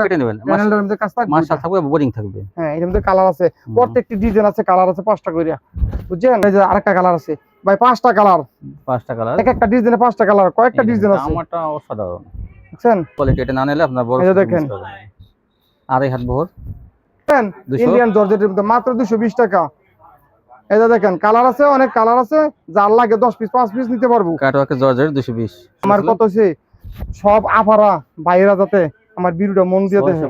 কেটে নেবেন, প্যানেলের মধ্যে কাজ থাকবে, মার্শাল থাকবে, বোরিং থাকবে। হ্যাঁ এর মধ্যে কালার আছে, প্রত্যেকটি ডিজাইন আছে, কালার আছে 5টা করে, বুঝছেন? এই যে আরেকটা কালার আছে ভাই, 5টা কালার, 5টা কালার, এক একটা ডিজাইনে 5টা কালার, কয়েকটা ডিজাইন আছে, আমারটা অসাধারণ বুঝছেন? কোয়ালিটি। এটা না নিলে আপনার বড় এই যে দেখেন, আড়াই হাত বহর, ইন্ডিয়ান জর্জেটের মধ্যে মাত্র 220 টাকা। এই যে দেখেন কালার আছে, অনেক কালার আছে, যার লাগে 10 পিস 5 পিস নিতে পারবো। কাটওয়ার্কে জর্জেট 220। আমার কত আছে সব আফারা ভাইরা, যাতে আমার ভিডিওটা মন দিয়ে দেখে,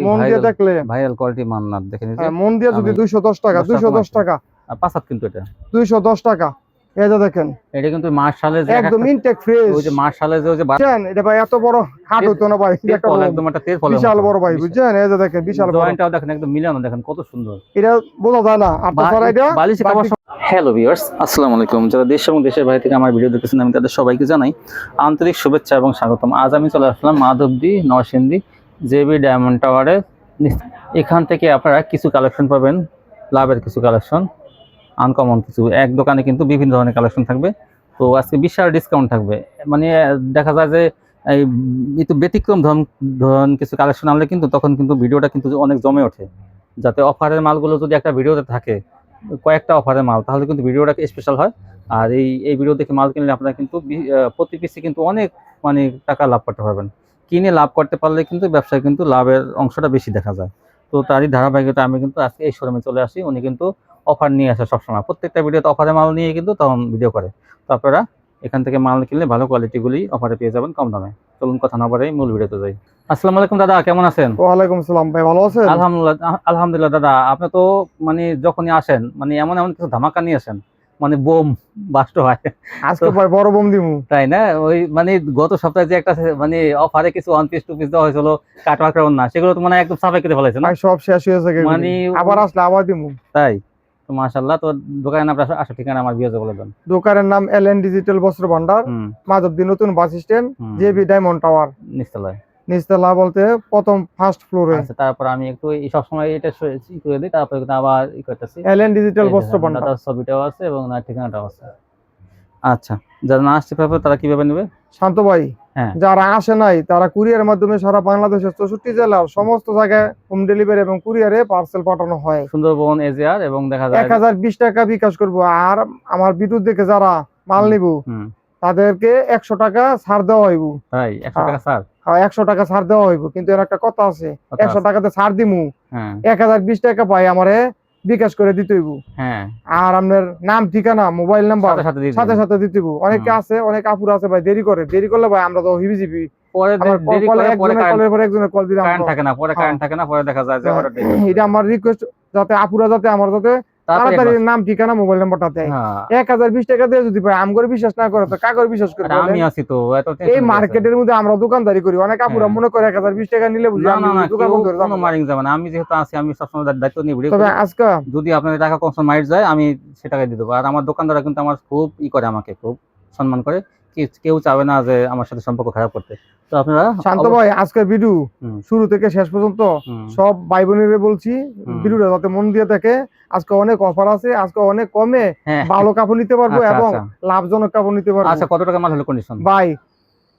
মন দিয়ে দেখলে ভাইরাল কোয়ালিটি মান না দেখে নিতে, মন দিয়ে যদি 210 টাকা, 210 টাকা, আর 5 হাত কিন্তু এটা 210 টাকা। এই যে দেখেন এটা কিন্তু মার্শালের যে একদম ইনটেক ফ্রেশ, ওই যে মার্শালের যে বুঝছেন? এটা ভাই এত বড় খাট হতো না ভাই, একটা একদম একটা তেল ফলে বিশাল বড় ভাই, বুঝছেন? এই যে দেখেন বিশাল বড়, জয়েন্টটাও দেখেন একদম মিলানো, দেখেন কত সুন্দর, এটা বোঝা যায় না আপনারা এটা বালিশে কভার। হ্যালো ভিউয়ার্স, আসসালামু আলাইকুম। যারা দেশ এবং দেশের বাইরে থেকে আমার ভিডিও দেখতেছেন, আমি তাদের সবাইকে জানাই আন্তরিক শুভেচ্ছা এবং স্বাগতম। আজ আমি চলে আসলাম মাধবদী নরসিংদী জেবি ডায়মন্ড টাওয়ারে। এখান থেকে আপনারা কিছু কালেকশন পাবেন, লাভের কিছু কালেকশন, আনকমন কিছু। এক দোকানে কিন্তু বিভিন্ন ধরনের কালেকশন থাকবে। তো আজকে বিশাল ডিসকাউন্ট থাকবে, মানে দেখা যায় যে এই একটু ব্যতিক্রম ধরন কিছু কালেকশন আনলে কিন্তু তখন কিন্তু ভিডিওটা কিন্তু অনেক জমে ওঠে। যাতে অফারের মালগুলো যদি একটা ভিডিওতে থাকে, কয়েকটা অফারের মাল, তাহলে কিন্তু ভিডিওটা স্পেশাল হয়। আর এই ভিডিও দেখে মাল কিনলে আপনারা কিন্তু প্রতি পিসে কিন্তু অনেক মানে টাকা লাভ করতে পারবেন। কিনে লাভ করতে পারলে কিন্তু ব্যবসায় কিন্তু লাভের অংশটা বেশি দেখা যায়। তো তারই ধারাবাহিকতা আমি কিন্তু আজকে এই শোরুমে চলে আসি। উনি কিন্তু অফার নিয়ে আসে সবসময়, প্রত্যেকটা ভিডিওতে অফারের মাল নিয়ে কিন্তু তখন ভিডিও করে। তো আপনারা এখান থেকে মাল কিনলে ভালো কোয়ালিটিগুলি অফারে পেয়ে যাবেন কম দামে। চলুন কথা না বাড়াই মূল ভিডিওতে যাই। আসসালামু আলাইকুম দাদা, কেমন আছেন? ওয়ালাইকুম আসসালাম ভাই, ভালো আছেন? আলহামদুলিল্লাহ দাদা। আপনি তো মানে যখনই আসেন মানে এমন এমন কিছু ধামাকা নিয়ে আসেন, মানে বোম বাস্ট হয়। আজকে ভাই বড় বোম দিমু, তাই না? ওই মানে গত সপ্তাহে যে একটা মানে অফারে কিছু 1 পিস 2 পিস দেওয়া হয়েছিল কাটওয়ার্ক না, সেগুলো তো মানে একদম সাফাই করে ফেলাইছে না? ভাই সব শেষ হয়েছে, মানে আবার আসলে আবার দিমু। তাই তো মাশাআল্লাহ। তো দোকানের নাম আসা ঠিকানা আমার ভিউয়ারদের বলে দেন। দোকানের নাম এলএন ডিজিটাল বস্ত্র ভান্ডার, মাধবদী নতুন bus stand, JB diamond tower, নিচতলায়। নিচতলা বলতে প্রথম ফার্স্ট ফ্লোরে। আচ্ছা, তারপর আমি একটু সব সময় এটা করে দিই, তারপর কিন্তু আবার করতেছি। এলএন ডিজিটাল বস্ত্র ভান্ডার, তার ছবিটাও আছে এবং না ঠিকানাটাও আছে। আচ্ছা, যারা না আসতে পারবে তারা কিভাবে নেবে? শান্ত ভাই, যারা আসে নাই তারা কুরিয়ারের মাধ্যমে সারা বাংলাদেশের 64 জেলার সমস্ত জায়গায় হোম ডেলিভারি এবং কুরিয়ারে পার্সেল পাঠানো হয়। সুন্দরবন এজিআর এবং দেখা যায় 1020 টাকা বিকাশ করব। আর আমার বিদ্যুৎ দেখে যারা মাল নিব তাদেরকে 100 টাকা ছাড় দেওয়া হইব। তাই 100 টাকা ছাড়? হ্যাঁ 100 টাকা ছাড় দেওয়া হইব, কিন্তু এর একটা কথা আছে, 100 টাকাতে ছাড় দিমু, 1020 টাকা পাই আমারে বিকাশ করে দিতে হইব। আর আপনার নাম ঠিকানা মোবাইল নাম্বার সাথে সাথে দিতে হইব। অনেকে আছে, অনেক আপুর আছে ভাই দেরি করলে ভাই আমরা তো হিবিজিবি, এটা আমার রিকোয়েস্ট, যাতে আপুরা যাতে আমার যাতে তাড়াতাড়ি নাম ঠিকানা মোবাইল নাম্বারটা দেয়। 1020 টাকা দিয়ে যদি ভাই আমগরে বিশ্বাস না করে তো কাগর বিশ্বাস করবে? আমি আছি তো, এই মার্কেটের মধ্যে আমরা দোকানদারি করি, অনেক আপুরা মনে করে 1020 টাকা নিলে বুঝি আমি দোকান বন্ধ করে যাব। মারিং যাবে না, আমি যেহেতু আছি আমি সবসময় দায়িত্ব নিয়ে ভিডিও। তবে আজকে যদি আপনাদের টাকা কনসার্ন মাইট যায় আমি সে টাকা দিয়ে দেবো। আর আমার দোকানদাররা কিন্তু আমার খুব করে, আমাকে খুব সম্মান করে, কেউ চাবে না যে আমার সাথে সম্পর্ক খারাপ করতে। তো আপনারা শান্ত ভাই, আজকের ভিডিও শুরু থেকে শেষ পর্যন্ত সব ভাই বোনেরা বলছি ভিডিওটা যাতে মন দিয়ে দেখে। আজকে অনেক অফার আছে, আজকে অনেক কমে ভালো কাপড় নিতে পারবো এবং লাভজনক কাপড় নিতে পারবো। আচ্ছা, কত টাকা মাল হলো কন্ডিশন? ভাই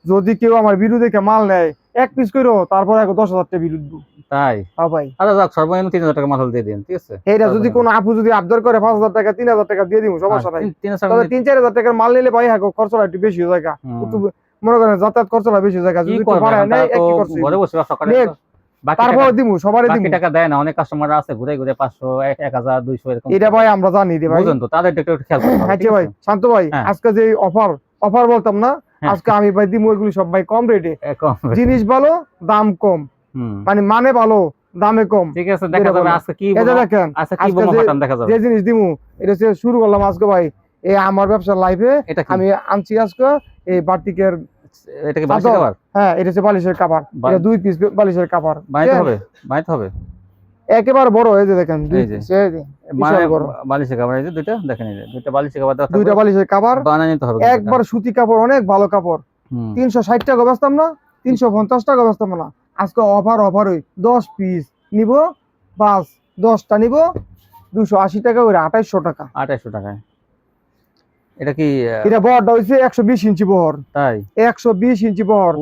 যদি কেউ আমার ভিডিও দেখে মাল নেয় 1 পিস কইরো, তারপর 10,000 টাকা বিল দিব। তাই? হ্যাঁ ভাই। আচ্ছা যাক, সর্বনিম্ন 3000 টাকা মাল হল দিয়ে দিন, ঠিক আছে? এইটা যদি কোনো আপু যদি আবদার করে 5000 টাকা 3000 টাকা দিয়ে দিব, সমস্যা নাই। তবে 3-4000 টাকার মাল নিলে ভাই খরচটা একটু বেশি হয়ে যায়, একটু মনে করেন যাতায়াত খরচটা বেশি হয়ে যায়। যদি একটু বাড়ায় নেয় একই করছি, ঘরে বসে ব্যবসা করে তারপর দিব, সবারই দিব। বাকি টাকা দেয় না, অনেক কাস্টমার আছে ঘুরে 500 1000 200 এরকম। এটা ভাই আমরা জানি রে ভাই, বুঝুন তো, তাদের একটু খেয়াল করতে হবে। আচ্ছা ভাই শান্ত ভাই, আজকে যে অফার বলতাম না, আজকে আমি ভাই দিব এগুলো সব ভাই কম রেটে। জিনিস ভালো, দাম কম, মানে ভালো, দামে কম, ঠিক আছে? দেখা যাবে আজকে কি দেখেন। আচ্ছা, কি বোমা ফাটান দেখা যাবে। যে জিনিস দিমু এটা হচ্ছে শুরু করলাম আজকে ভাই, এই আমার ব্যবসার লাইফে আমি আনছি আজকে এই বাটিকের। এটা কি বালিশের কভার? হ্যাঁ, এটা হচ্ছে বালিশের কভার, এটা 2 পিস বালিশের কভার। বাইতে হবে একেবারে বড়, এই যে দেখেন বালিশের কভার, এই যে দুইটা দেখেন, এই যে দুইটা বালিশের কভার, দুইটা বালিশের কভার বানায় নিতে হবে একবার সুতি কাপড়, অনেক ভালো কাপড়। 360 টাকা বেচতাম না, 350 টাকা বেচতাম না, আজকে অফারই 10 পিস নিব, বাস 10টা নিব 280 টাকা করে, 2800 টাকা। 2800 টাকায় এটা কি? এটা বহরটা হইছে 120 ইঞ্চি বহর। তাই? 120 ইঞ্চি বহর,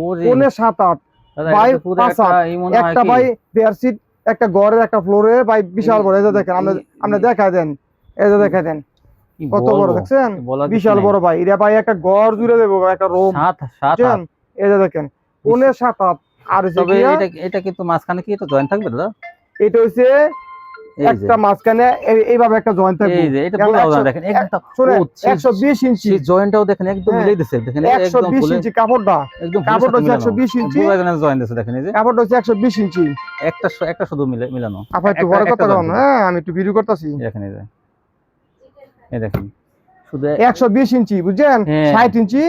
7-8 ভাই 5 হাত একটা ভাই বেয়ারশিট একটা ঘরের একটা ফ্লোরে ভাই বিশাল বড়। এই যে দেখেন আপনি দেখায় দেন, এই যে দেখায় দেন কত বড় দেখছেন, বিশাল বড় ভাই। এটা ভাই একটা ঘর জুড়ে দেবো একটা রুম। 7 এই যে দেখেন কোনে 7 হাত। আর তবে এটা কিন্তু মাঝখানে কি এটা জয়েন্ট থাকবে দাদা? এটা হইছে একটা মাঝখানে এইভাবে একটা জয়েন্ট থাকবে। এই যে এটা বোঝা যায় দেখেন একদম 120 ইঞ্চি জয়েন্টটাও দেখেন একদম মিলাই দিয়েছে দেখেন, একদম 120 ইঞ্চি কাপড়টা, একদম কাপড়টা হচ্ছে 120 ইঞ্চি, বোঝা যায় না জয়েন্ট আছে দেখেন। এই যে কাপড়টা হচ্ছে 120 ইঞ্চি, একটা শুধু মিলানো। আপা একটু বড় কথা বলুন। হ্যাঁ আমি একটু ভিডিও করতেছি। দেখেন এই দেখেন শুধু 120 ইঞ্চি বুঝছেন, 60 ইঞ্চি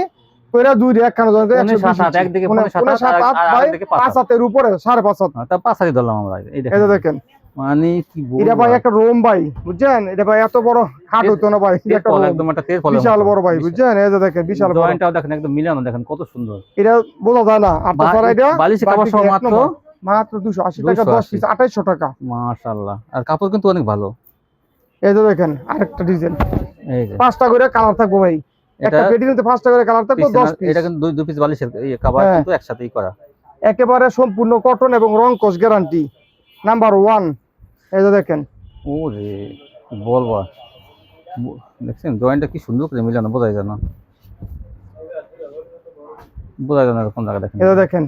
কইরা দুই একখানা জয়েন্ট করে 120 ইঞ্চি। একদিকে 7 হাত ভাই 5 হাতের উপরে 5.5 হাত। তা 5 হাতই ধরলাম আমরা। এই দেখেন মানে কি বলবো, এটা ভাই একটা রুম ভাই বুঝছেন। এটা ভাই এত বড় খাট হতো না ভাই, এটা একদম একটা তেরপল বিশাল বড় ভাই বুঝছেন। এই যে দেখেন বিশাল বড়, জয়েন্টটাও দেখেন একদম মিলানো দেখেন কত সুন্দর। এটা বোঝা যায় না আপনারা। এটা বালিশের কাপড় সহ মাত্র 280 টাকা, 10 পিস 2800 টাকা। মাশাআল্লাহ, আর কাপড় কিন্তু অনেক ভালো। এই যে দেখেন আরেকটা ডিজাইন, এই যে 5টা করে কালার থাকবে ভাই, একটা বেডরুমে 5টা করে কালার থাকবে 10 পিস। এটা কিন্তু দুই পিস বালিশের এই কভার কিন্তু একসাথেই করা, একেবারে সম্পূর্ণ কটন এবং রং কোষ গ্যারান্টি নাম্বার 1। এই যে দেখেন ওরে বলবা দেখছেন জয়েন্টটা কি সুন্দর করে মিলানো, বোঝা যায় না এরকম জায়গা দেখেন। এই যে দেখেন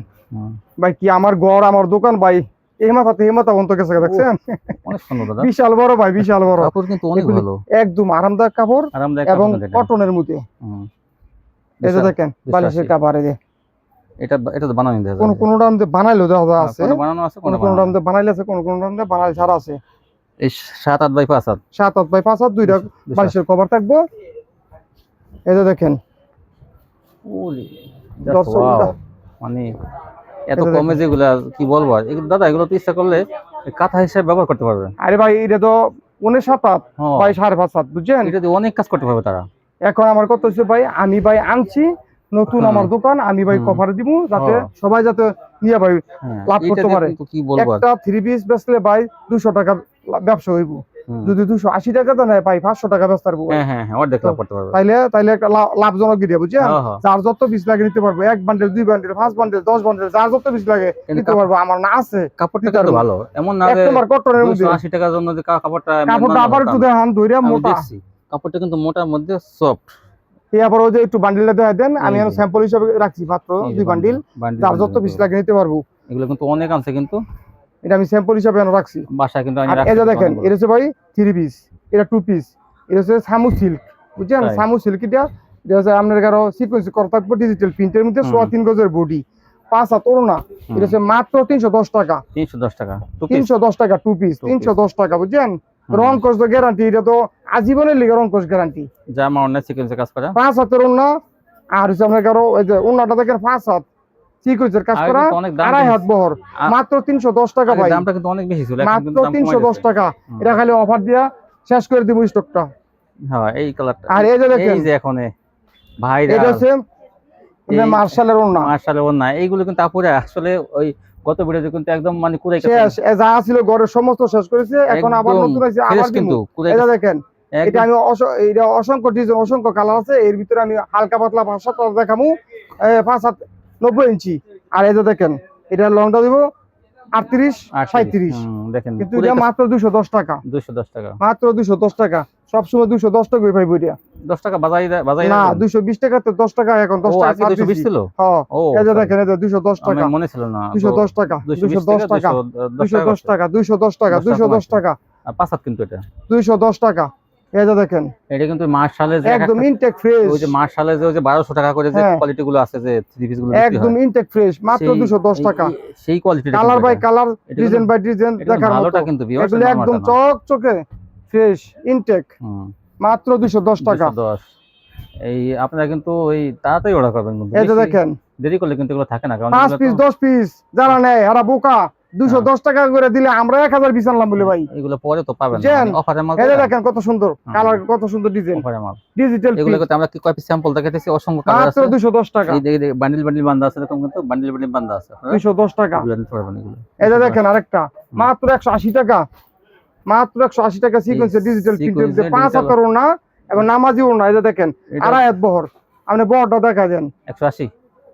ভাই কি আমার ঘর আমার দোকান ভাই, এই মাথা বন্ধ গেছে দেখছেন, অনেক সুন্দর দাদা, বিশাল বড় ভাই, বিশাল বড় কাপড় কিন্তু অনেক ভালো, একদম আরামদায়ক কাপড় এবং কটনের মধ্যে। এই যে দেখেন বালিশের কাপড়, এই যে এটা তো বানানো দেয়া যায়, কোনটার মধ্যে বানাইলো দেওয়া আছে, বানানো আছে, কোনটার মধ্যে বানাইলে আছে, কোনটার মধ্যে বানাই ছাড়া আছে। এই 7 8 বাই 5 হাত, 7 8 বাই 5 হাত দুইটা বালিশের কভার থাকবো। এই যে দেখেন মানে এত কমে যেগুলা কি বলবো আর দাদা, এগুলো তো ইচ্ছা করলে কাঁথা হিসেবে ব্যবহার করতে পারবে। আরে ভাই এটা তো 7 হাত ভাই 5.5 হাত বুঝছেন, এটা দিয়ে অনেক কাজ করতে পারবে তারা। এখন আমার কথা হচ্ছে ভাই আমি ভাই আনছি নতুন আমার দোকান, আমি ভাই কভার দিব যাতে সবাই যাতে নিয়ে ভাই লাভ করতে পারে। একটা 3 পিস বেচলে ভাই 200 টাকা ব্যবসা হইব, যদি 280 টাকা তো নেয় ভাই 500 টাকা বেচতে পারবো। তাইলে একটা লাভজনক ভিডিও বুঝছেন। যার যত পিস লাগে নিতে পারবো, 1 বান্ডেল 2 বান্ডেল 5 বান্ডেল 10 বান্ডেল যার যত পিস লাগে নিতে পারবো। আমার না আছে কাপড়টা কিন্তু ভালো, এমন না যে 280 টাকার জন্য যে কাপড়টা আবার একটু দেখান ধইরা মোটা, কাপড়টা কিন্তু মোটার মধ্যে সফট। এরপর ওই যে একটু বান্ডিলটা দেখা দেন, আমি স্যাম্পল হিসেবে রাখছি মাত্র 2 বান্ডিল, যার যত পিস লাগে নিতে পারবো। এগুলো কিন্তু অনেক আছে, কিন্তু এটা আমি স্যাম্পল হিসেবে রাখছি বাসায় কিন্তু আমি রাখছি। এই যে দেখেন এটা হচ্ছে ভাই 3 পিস, এটা 2 পিস, এটা হচ্ছে সামু সিল্ক বুঝছেন। সামু সিল্ক এটা হচ্ছে আপনার কারো সিকোয়েন্স করা থাকবে ডিজিটাল প্রিন্টের মধ্যে, 3 গজের বডি, 5 হাত ওড়না। এটা হচ্ছে মাত্র 310 টাকা, 310 টাকা 2 পিস 310 টাকা বুঝছেন। রং কোষ তো গ্যারান্টি, এটা তো আজীবনের লিগে রং কোষ গ্যারান্টি। জামা ওড়না সিকোয়েন্সের কাজ করা, 5 হাতের ওড়না। আর হচ্ছে আপনার কারো ওই যে ওড়নাটা দেখেন 5 হাত সিকোয়েন্সের কাজ করা, 2.5 হাত বহর, মাত্র 310 টাকা ভাই। দামটা কিন্তু অনেক বেশি ছিল, মাত্র 310 টাকা। এটা খালি অফার দিয়া শেষ করে দিব স্টকটা। হ্যাঁ এই কালারটা। আর এই যে দেখেন এই যে এখন ভাই এটা হচ্ছে মার্শালের ওড়না, এইগুলো কিন্তু আপুরা আসলে ওই গত ভিডিওতে কিন্তু একদম মানে কুড়াই শেষ, যা ছিল ঘরের সমস্ত শেষ করেছে, এখন আবার নতুন আছে আবার কিন্তু। এটা দেখেন এটা আমি এটা অসংখ্য ডিজাইন অসংখ্য কালার আছে, এর ভিতরে আমি হালকা পাতলা 5-7টা দেখামু। 5 হাত 90 ইঞ্চি। আর এই যে দেখেন এটা লংটা দিব 38 37 দেখেন, কিন্তু এটা মাত্র 210 টাকা, 210 টাকা মাত্র 210 টাকা। সবসময় 210 টাকাই পাইবো এটা, 10 টাকা বাজাই না 220 টাকা তো 10 টাকা এখন 10 টাকা 220 ছিল। হ্যাঁ এই যে দেখেন এটা 210 টাকা, আমার মনে ছিল না 210 টাকা 210 টাকা 210 টাকা 210 টাকা 210 টাকা 5 হাত কিন্তু এটা 210 টাকা। এই যে দেখেন এটা কিন্তু মার্শালের যে একদম ইনটেক ফ্রেশ, ওই যে মার্শালের যে 1200 টাকা করে যে কোয়ালিটি গুলো আছে যে 3 পিস গুলো একদম ইনটেক ফ্রেশ মাত্র 210 টাকা। সেই quality colour by colour design by design দেখার মতো, ভালোটা কিন্তু এগুলো একদম চকচকে ফ্রেশ ইনটেক, মাত্র 210 টাকা। এই আপনারা কিন্তু ওই তাড়াতাড়ি অর্ডার করবেন, এই যে দেখেন দেরি করলে কিন্তু এগুলো থাকে না, কারণ 5 পিস 10 পিস যারা নেয় এরা বোকা। 210 টাকা করে দিলে আমরা 1000 পিস আনলাম বলে ভাই, এগুলো পরে তো পাবেন না অফারে মাল। এই দেখেন কত সুন্দর কালার, কত সুন্দর ডিজাইন, অফারে মাল ডিজিটাল। এগুলো করতে আমরা কি কয় পিস স্যাম্পল দেখাইতেছি, অসংখ্য কালার আছে, মাত্র 210 টাকা। এই দেখে বান্ডিল বান্ডিল বান্দা আছে, এরকম কিন্তু বান্ডিল বান্ডিল বান্দা আছে 210 টাকা। এগুলো নিতে পারবেন এগুলো। এই যে দেখেন আরেকটা মাত্র 180 টাকা, মাত্র 180 টাকা সিকোয়েন্সের ডিজিটাল প্রিন্টের 5 হাতের ওড়না এবং নামাজি ওড়না। এই যে দেখেন 2.5 হাত বহর, আপনি বহরটা দেখা দেন 180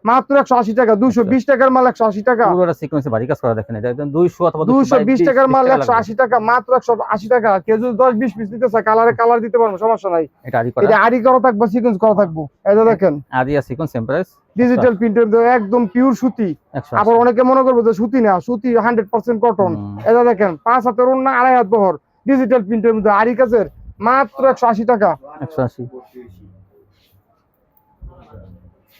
মাত্র 180 টাকা। 220 টাকার মাল 180 টাকা। পুরোটা সিকোয়েন্সে ভারী কাজ করা দেখেন, এটা একদম 200 অথবা 220 টাকার মাল 180 টাকা, মাত্র 180 টাকা। কেউ যদি 10-20 পিস নিতে চায় কালারে কালার দিতে পারবো, সমস্যা নাই। এটা আরি করা থাকবে, সিকোয়েন্স করা থাকবে। এই যে দেখেন আদি আর সিকোয়েন্স সেম প্রাইস, ডিজিটাল প্রিন্টের একদম পিওর সুতি। আবার অনেকে মনে করবে যে সুতি না, সুতি 100% কটন। এই যে দেখেন 5 হাতের ওন্না, 2.5 হাত বহর, ডিজিটাল প্রিন্টের মধ্যে আরি কাজের, মাত্র 180 টাকা। 180।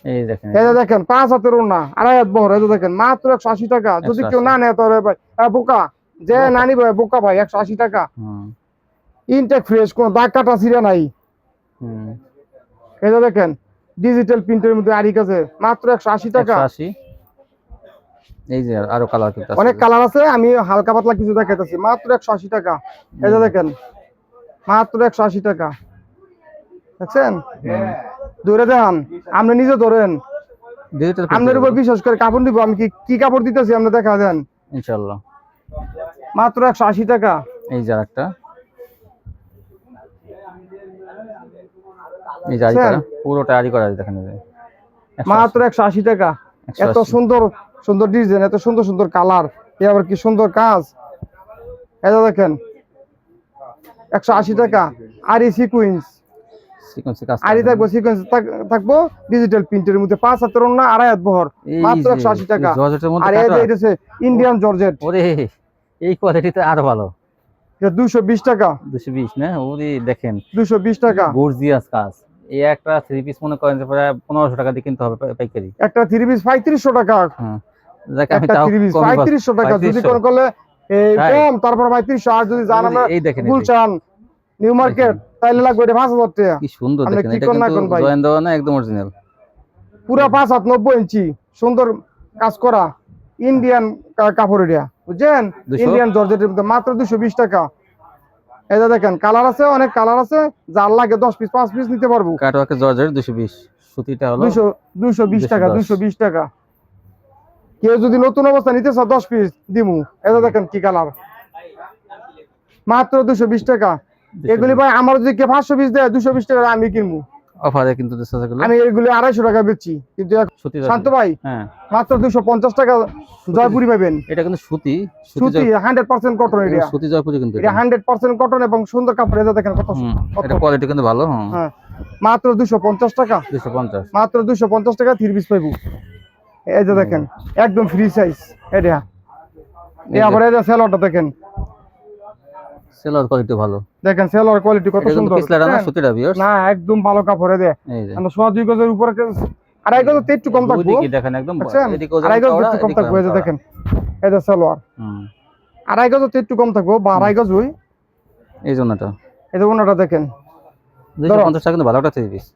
এই দেখেন, এই যে দেখেন 5 হাতের ওন্না, 2.5 হাত বহর। এই যে দেখেন মাত্র 180 টাকা। যদি কেউ না নেয় তাহলে ভাই বোকা, যে না নিবে বোকা ভাই। 180 টাকা। ইনটেক ফ্রেশ, কোন দাগ কাটা ছিঁড়া নাই। এই যে দেখেন ডিজিটাল প্রিন্টের মধ্যে আরি কাজে, মাত্র 180 টাকা। 180। এই যে আরো কালার কিন্তু অনেক কালার আছে, আমি হালকা পাতলা কিছু দেখাইতেছি। মাত্র 180 টাকা। এই যে দেখেন মাত্র 180 টাকা। দেখছেন, ধরে দেন, আপনি নিজে ধরেন, আপনার উপর বিশ্বাস করে কাপড় দিব। আমি কি কাপড় দিতেছি আপনি দেখা দেন ইনশাআল্লাহ। মাত্র 180 টাকা। এই যে আরেকটা, এই যে আরি করা, পুরোটা আরি করা দেখেন, মাত্র 180 টাকা। এত সুন্দর সুন্দর ডিজাইন, এত সুন্দর সুন্দর কালার, এ আবার কি সুন্দর কাজ। এই যে দেখেন 180 টাকা। আরি সিকোয়েন্স, আরি থাকবো, সিকোয়েন্স থাকবো, ডিজিটাল প্রিন্টের মধ্যে 5 হাতের ওন্না, 2.5 হাত বহর, মাত্র 180 টাকা। আর এই যে এটা ইন্ডিয়ান জর্জেট। ওরে এই কোয়ালিটিতে আরো ভালো। এটা 220 টাকা। 220 না? ওরে দেখেন 220 টাকা। গর্জিয়াস কাজ। এই একটা 3 পিস মনে করেন যে প্রায় 1500 টাকা দিয়ে কিনতে হবে পাইকারি। একটা 3 পিস 3500 টাকা। হ্যাঁ, দেখেন আমি একটা তাও 3 পিস 3500 টাকা। যদি কোন করলে এই কম, তারপর 3500। আর যদি জান আমরা এই দেখেন গুলশান নিউ মার্কেট, তাইলে লাগবে এটা 5000 টাকা। কি সুন্দর দেখেন, এটা কিন্তু জয়েন দেওয়া না, একদম অরিজিনাল। পুরো 5 হাত 90 ইঞ্চি সুন্দর কাজ করা ইন্ডিয়ান কাপড়, এটা বুঝছেন, ইন্ডিয়ান জর্জেটের মধ্যে, মাত্র 220 টাকা। এই যে দেখেন কালার আছে, অনেক কালার আছে, যার লাগে 10 পিস 5 পিস নিতে পারবো। কাটওয়ার্ক জর্জেট 220, সুতিটা হলো 220 টাকা। 220 টাকা। কেউ যদি নতুন অবস্থা নিতে চায় 10 পিস দিমু। এই যে দেখেন কি কালার, মাত্র 220 টাকা। এগুলি ভাই আমার যদি কে 500 পিস দেয় 220 টাকা আমি কিনবো। অফারে কিন্তু আমি এগুলি 250 টাকা বেচছি, কিন্তু শান্ত ভাই মাত্র 250 টাকা জয়পুরি পাবেন। এটা কিন্তু সুতি, সুতি 100% কটন। এটা সুতি জয়পুরি, কিন্তু এটা 100% কটন এবং সুন্দর কাপড়। এটা দেখেন কত এটা কোয়ালিটি কিন্তু ভালো। হ্যাঁ, মাত্র 250 টাকা। 250, মাত্র 250 টাকা 3 পিস পাইবো। এই যে দেখেন একদম ফ্রি সাইজ। এটা এই আবার এই যে সেলরটা দেখেন, সেলর কোয়ালিটি ভালো। দেখেন সেলর কোয়ালিটি কত সুন্দর। পিছলাটা না, সুতিটা ভিউয়ার্স না, একদম ভালো কাপড়। এই যে আমরা 2 গজের উপরে, 2.5 গজ একটু কম থাকবে। ওইদিকে দেখেন একদম এদিকে 2.5 গজ একটু কম থাকবে। এই যে দেখেন এই যে সেলর 2.5 গজ একটু কম থাকবে, বা 2.5 গজ হই। এই জন্যটা, এই যে ওনাটা দেখেন 250 টাকা, কিন্তু ভালো একটা 3 পিস।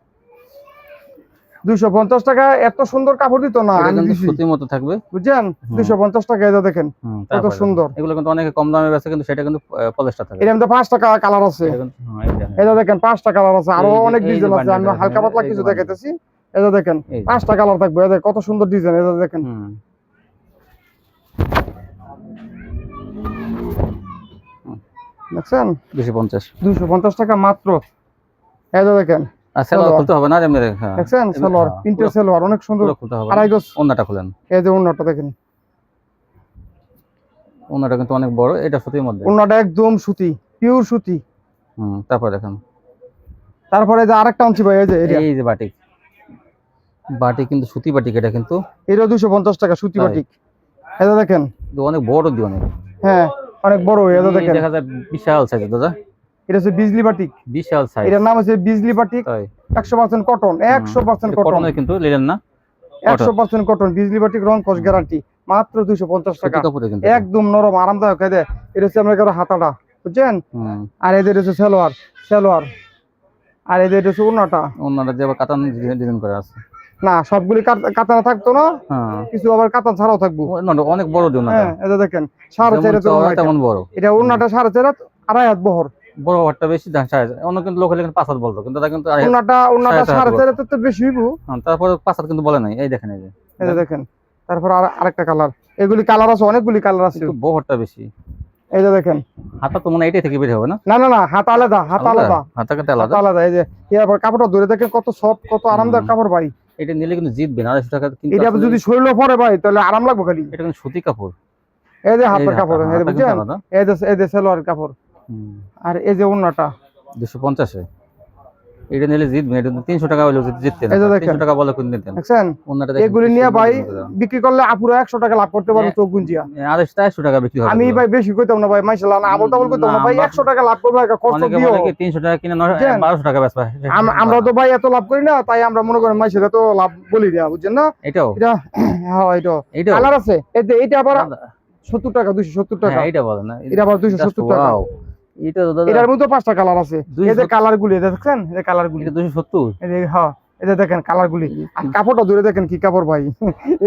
250 টাকা। এত সুন্দর কাপড় দিত না, আমি কিন্তু সুতির মতো থাকবে, বুঝছেন। 250 টাকা। এটা দেখেন কত সুন্দর। এগুলো কিন্তু অনেকে কম দামে বেচে, কিন্তু সেটা কিন্তু পলিস্টার থাকে। এর মধ্যে 5 টাকা কালার আছে। এটা দেখেন 5 টাকা কালার আছে, আরো অনেক ডিজাইন আছে। আমি হালকা পাতলা কিছু দেখাইতেছি। এটা দেখেন 5 টাকা কালার থাকবে। এটা কত সুন্দর ডিজাইন। এটা দেখেন দেখছেন 250 টাকা মাত্র। এটা দেখেন সেলর খুলতে হবে না, এমনি দেখছেন সেলর, প্রিন্টের সেলর অনেক সুন্দর। 2.5 গজ ওন্নাটা খুলেন। এই যে ওন্নাটা দেখেন, ওন্নাটা কিন্তু অনেক বড়। এটা সুতির মধ্যে, ওন্নাটা একদম সুতি, পিওর সুতি। তারপর দেখেন, তারপরে যে আরেকটা আনছি ভাই, এই যে বাটিক, বাটিক কিন্তু সুতি বাটিক। এটা কিন্তু এটা 250 টাকা সুতি বাটিক। এটা দেখেন অনেক বড় দি, অনেক। হ্যাঁ, অনেক বড়। এটা দেখেন দেখা যায় বিশাল সাইজ দাদা। এটা হচ্ছে বিজলি বাটিক, বিশাল সাইজ। এটার নাম হচ্ছে বিজলি বাটিক। 100% কটন, 100% কটন, কিন্তু লিলেন না, 100% কটন। বিজলি বাটিক, রং কস গ্যারান্টি। মাত্র 250 টাকা। একদম নরম আরামদায়ক। এটা হচ্ছে আমরা হাতাটা, বুঝছেন। আর এদের হচ্ছে সেলোয়ার, আর এদের হচ্ছে ওন্নাটা যে আবার কাতান ডিজাইন করা আছে। না, সবগুলি কাতানা থাকতো না, কিছু আবার কাতান ছাড়াও থাকবো। অনেক বড় দিও না। হ্যাঁ, এটা দেখেন 4.5 তেমন বড়। এটা ওন্নাটা 4.5 2.5 হাত বহর। বড় হাতটা বেশি সাইজ। অন্য কিন্তু লোকাল 5 হাত বলতো, কিন্তু কিন্তু ওন্নাটা 4.5 তো বেশি হইবো। তারপর 5 হাত কিন্তু বলে নাই। এই দেখেন, এই যে দেখেন। তারপর আরেকটা কালার, এগুলি কালার আছে, অনেকগুলি কালার আছে, কিন্তু বহরটা বেশি। এই যে দেখেন হাতা তো মনে হয় এটাই থেকে বের হবে না। না, হাত আলাদা, হাত আলাদা, হাতা কাটা আলাদা। আলাদা। এই যে এরপর কাপড়টা ধরে দেখেন কত সফট, কত আরামদায়ক কাপড় ভাই। এটা নিলে কিন্তু জিতবে না, 250 টাকা কিন্তু এটা যদি শরীরে পরে ভাই তাহলে আরাম লাগবে খালি। এটা কিন্তু সুতি কাপড়, এই যে হাতের কাপড়, এই যে বুঝছেন, এই যে সালোয়ারের কাপড়। আর এই যে ওন্নাটা 250 এ এটা নিলে জিতবে, এটা 300 টাকা হইলো জিততে না, 300 টাকা বলে কোন দিতেন দেখছেন। এগুলি নিয়ে ভাই বিক্রি করলে আপুরা 100 টাকা লাভ করতে পারবে চোখ গুঞ্জিয়া। 250 টাকা বিক্রি হবে। আমি ভাই বেশি কইতাম না ভাই, মাশাআল্লাহ না আবল তাবল কইতাম না ভাই, 100 টাকা লাভ করবে কষ্ট দিও। অনেকে 300 টাকা কিনে 1200 টাকা বেচবা। আমরা তো ভাই এত লাভ করি না, তাই আমরা মনে করি মাইশের এত লাভ বলি দেয়া, বুঝছেন না। এটা হ্যাঁ এটা কালার আছে, এই যে এটা আবার 70 টাকা, 270 টাকা। হ্যাঁ এটা বলে না, এটা আবার 270 টাকা। এটা দাদা এটার মধ্যে 5টা কালার আছে, এই যে কালার গুলি দেখছেন, এই যে কালার গুলি 270। এই যে হ্যাঁ এই যে দেখেন কালার গুলি, আর কাপড়টা ধরে দেখেন কি কাপড় ভাই,